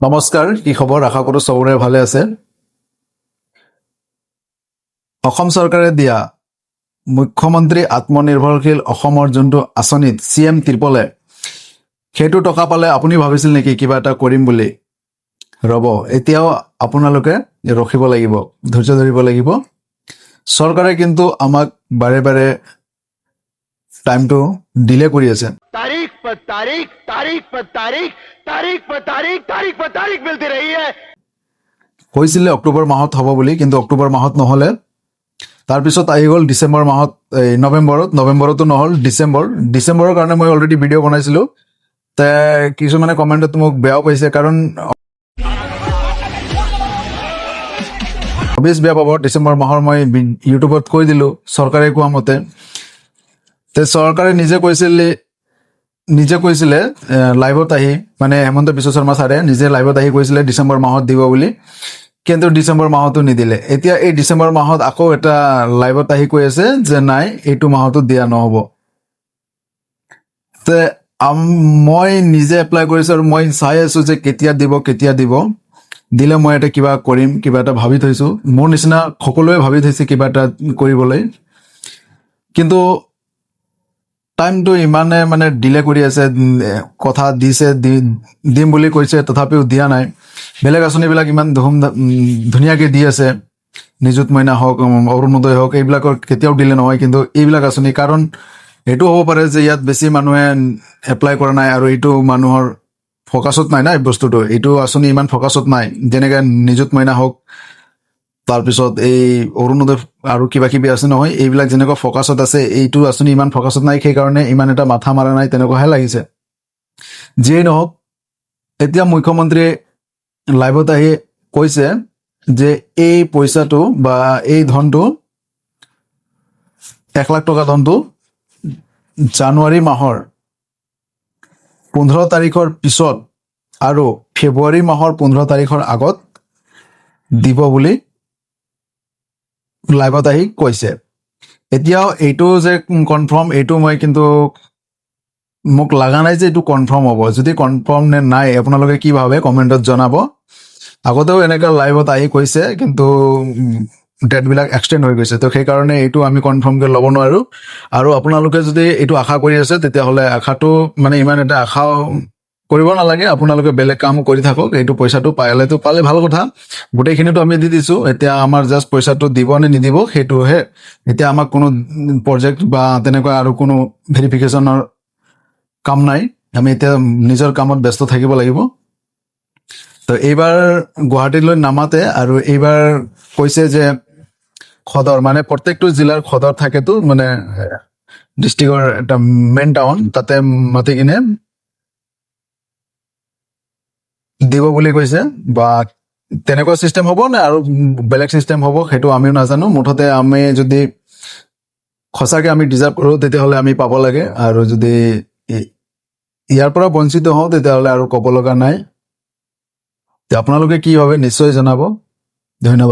নমস্কাৰ, কি খবৰ? আশা কৰোঁ চবৰে ভালে আছে। অসম চৰকাৰে দিয়া মুখ্যমন্ত্ৰী আত্মনিৰ্ভৰশীল অসমৰ যোনটো আঁচনিত CM ত্ৰিপলে সেইটো টকা পালে আপুনি ভাবিছিল নেকি কিবা এটা কৰিম বুলি? ৰ'ব, এতিয়াও আপোনালোকে ৰখিব লাগিব, ধৈৰ্য ধৰিব লাগিব। চৰকাৰে কিন্তু আমাক বাৰে বাৰে টাইমটো ডিলে কৰি আছে। तारीख पर तारीख तारीख पर तारीख तारीख पर तारीख तारीख पर तारीख मिलती रही है। কৈছিলে অক্টোবৰ মাহত হ'ব বুলি, কিন্তু অক্টোবৰ মাহত নহ'লে। তাৰপিছত আহি গ'ল ডিচেম্বৰ মাহত, নৱেম্বৰতো নহ'ল, ডিচেম্বৰৰ কাৰণে মই অলৰেডি ভিডিঅ' বনাইছিলোঁ। তে কিছুমানে কমেণ্টত মোক বেয়াও পাইছে, কাৰণ অবিয়াছ বেয়া পাব। ডিচেম্বৰ মাহৰ মই ইউটিউবত কৈ দিলোঁ চৰকাৰে কোৱা মতে। তে চৰকাৰে নিজে কৈছিলে লাইভত আহি, মানে হেমন্ত বিশ্ব শৰ্মা ছাৰে নিজে লাইভত আহি কৈছিলে ডিচেম্বৰ মাহত দিব বুলি, কিন্তু ডিচেম্বৰ মাহতো নিদিলে। এতিয়া এই ডিচেম্বৰ মাহত আকৌ এটা লাইভত আহি কৈ আছে যে নাই, এইটো মাহতো দিয়া নহ'ব। তে মই নিজে এপ্লাই কৰিছোঁ আৰু মই চাই আছোঁ যে কেতিয়া দিব। দিলে মই এটা কিবা কৰিম, কিবা এটা ভাবি থৈছোঁ। মোৰ নিচিনা সকলোৱে ভাবি থৈছে কিবা এটা কৰিবলৈ, কিন্তু টাইমটো ইমানে মানে ডিলে কৰি আছে। কথা দিছে, দিম বুলি কৈছে, তথাপিও দিয়া নাই। বেলেগ আঁচনিবিলাক ইমান ধুনীয়াকৈ দি আছে, নিযুত মইনা হওক, অৰুণোদয় হওক, এইবিলাকৰ কেতিয়াও দিলে নহয়। কিন্তু এইবিলাক আঁচনি, কাৰণ এইটো হ'ব পাৰে যে ইয়াত বেছি মানুহে এপ্লাই কৰা নাই আৰু এইটো মানুহৰ ফ'কাছত নাই না এই বস্তুটো। এইটো আঁচনি ইমান ফ'কাছত নাই, যেনেকৈ নিযুত মইনা হওক, তাৰপিছত এই অৰুণোদয় আৰু কিবা কিবি আছে নহয়, এইবিলাক যেনেকুৱা ফ'কাছত আছে, এইটো আঁচনি ইমান ফ'কাছত নাই, সেইকাৰণে ইমান এটা মাথা মাৰা নাই, তেনেকুৱাহে লাগিছে। যিয়েই নহওক, এতিয়া মুখ্যমন্ত্ৰীয়ে লাইভত আহি কৈছে যে এই পইচাটো বা এই ধনটো, 1 লাখ টকা ধনটো জানুৱাৰী মাহৰ 15 তাৰিখৰ পিছত আৰু ফেব্ৰুৱাৰী মাহৰ 15 তাৰিখৰ আগত দিব বুলি লাইভত আহি কৈছে। এতিয়াও এইটো যে কনফাৰ্ম, এইটো মই কিন্তু মোক লগা নাই যে এইটো কনফাৰ্ম হ'ব। যদি কনফাৰ্ম নে নাই আপোনালোকে কি ভাবে কমেণ্টত জনাব। আগতেও এনেকৈ লাইভত আহি কৈছে, কিন্তু ডেটবিলাক এক্সটেণ্ড হৈ গৈছে। তো সেইকাৰণে এইটো আমি কনফাৰ্মকৈ ল'ব নোৱাৰোঁ। আৰু আপোনালোকে যদি এইটো আশা কৰি আছে, তেতিয়াহ'লে আশাটো মানে ইমান এটা আশাও কৰিব নালাগে। আপোনালোকে বেলেগ কাম কৰি থাকক, এইটো পইচাটো পালে ভাল কথা। গোটেইখিনিতো আমি দি দিছোঁ, এতিয়া আমাৰ জাষ্ট পইচাটো দিব নে নিদিব সেইটোহে। এতিয়া আমাক কোনো প্ৰজেক্ট বা তেনেকুৱা আৰু কোনো ভেৰিফিকেশ্যনৰ কাম নাই। আমি এতিয়া নিজৰ কামত ব্যস্ত থাকিব লাগিব। তো এইবাৰ গুৱাহাটীলৈ নামাতে, আৰু এইবাৰ কৈছে যে সদৰ, মানে প্ৰত্যেকটো জিলাৰ সদৰ থাকেতো, মানে ডিষ্ট্ৰিক্টৰ এটা মেইন টাউন, তাতে মাতি কিনে দিব বুলি কৈছে। বা তেনেকুৱা চিষ্টেম হ'ব নে আৰু বেলেগ চিষ্টেম হ'ব সেইটো আমিও নাজানো। মুঠতে আমি যদি সঁচাকৈ আমি ডিজাৰ্ভ কৰোঁ, তেতিয়াহ'লে আমি পাব লাগে। আৰু যদি ইয়াৰ পৰা বঞ্চিত হওঁ, তেতিয়াহ'লে আৰু ক'ব লগা নাই। আপোনালোকে কি ভাবে নিশ্চয় জনাব। ধন্যবাদ।